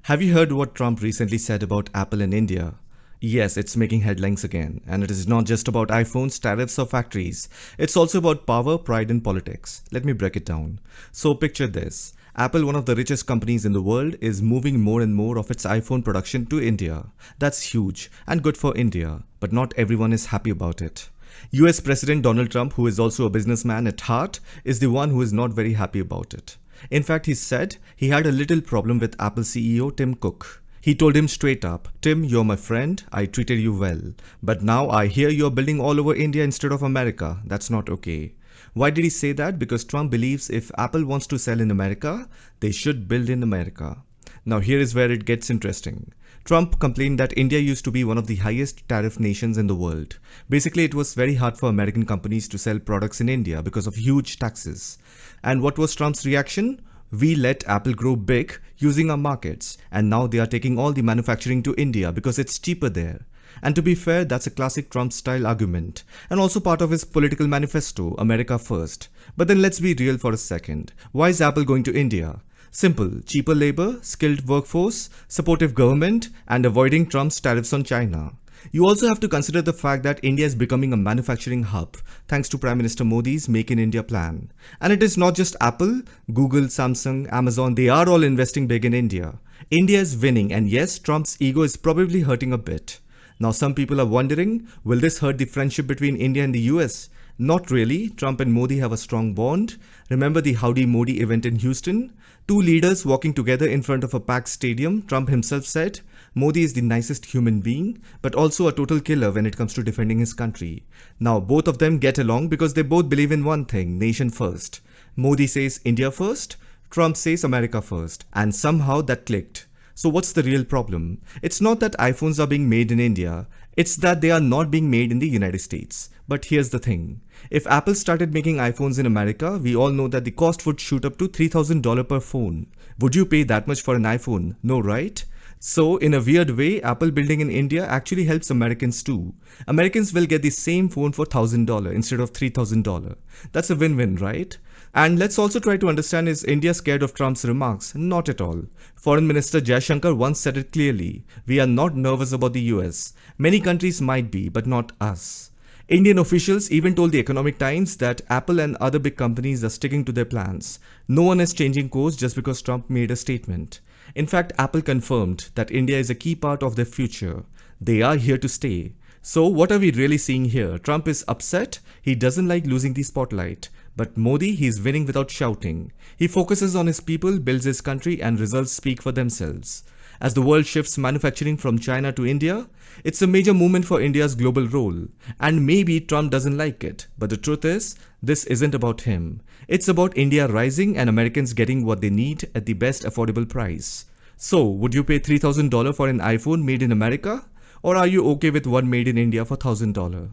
Have you heard what Trump recently said about Apple in India? Yes, it's making headlines again, and it is not just about iPhones, tariffs, or factories. It's also about power, pride, and politics. Let me break it down. So, picture this. Apple, one of the richest companies in the world, is moving more and more of its iPhone production to India. That's huge and good for India, but not everyone is happy about it. US President Donald Trump, who is also a businessman at heart, is the one who is not very happy about it. In fact, he said he had a little problem with Apple CEO Tim Cook. He told him straight up, "Tim, you're my friend, I treated you well. But now I hear you're building all over India instead of America. That's not okay." Why did he say that? Because Trump believes if Apple wants to sell in America, they should build in America. Now here is where it gets interesting. Trump complained that India used to be one of the highest tariff nations in the world. Basically, it was very hard for American companies to sell products in India because of huge taxes. And what was Trump's reaction? We let Apple grow big using our markets, and now they are taking all the manufacturing to India because it's cheaper there. And to be fair, that's a classic Trump-style argument, and also part of his political manifesto, America First. But then let's be real for a second. Why is Apple going to India? Simple: cheaper labor, skilled workforce, supportive government, and avoiding Trump's tariffs on China. You also have to consider the fact that India is becoming a manufacturing hub thanks to Prime Minister Modi's Make in India plan. And it is not just Apple, Google, Samsung, Amazon, they are all investing big in India. India is winning, and yes, Trump's ego is probably hurting a bit. Now some people are wondering, will this hurt the friendship between India and the US? Not really. Trump and Modi have a strong bond. Remember the Howdy Modi event in Houston? Two leaders walking together in front of a packed stadium. Trump himself said, "Modi is the nicest human being, but also a total killer when it comes to defending his country." Now both of them get along because they both believe in one thing: nation first. Modi says India first, Trump says America first, and somehow that clicked. So what's the real problem? It's not that iPhones are being made in India, it's that they are not being made in the United States. But here's the thing. If Apple started making iPhones in America, we all know that the cost would shoot up to $3,000 per phone. Would you pay that much for an iPhone? No, right? So, in a weird way, Apple building in India actually helps Americans too. Americans will get the same phone for $1,000 instead of $3,000. That's a win-win, right? And let's also try to understand, is India scared of Trump's remarks? Not at all. Foreign Minister Jaishankar once said it clearly. We are not nervous about the US. Many countries might be, but not us. Indian officials even told the Economic Times that Apple and other big companies are sticking to their plans. No one is changing course just because Trump made a statement. In fact, Apple confirmed that India is a key part of their future. They are here to stay. So what are we really seeing here? Trump is upset. He doesn't like losing the spotlight. But Modi, he's winning without shouting. He focuses on his people, builds his country, and results speak for themselves. As the world shifts manufacturing from China to India, it's a major movement for India's global role. And maybe Trump doesn't like it. But the truth is, this isn't about him. It's about India rising and Americans getting what they need at the best affordable price. So, would you pay $3,000 for an iPhone made in America? Or are you okay with one made in India for $1,000?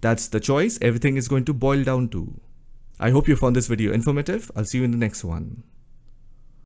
That's the choice everything is going to boil down to. I hope you found this video informative. I'll see you in the next one.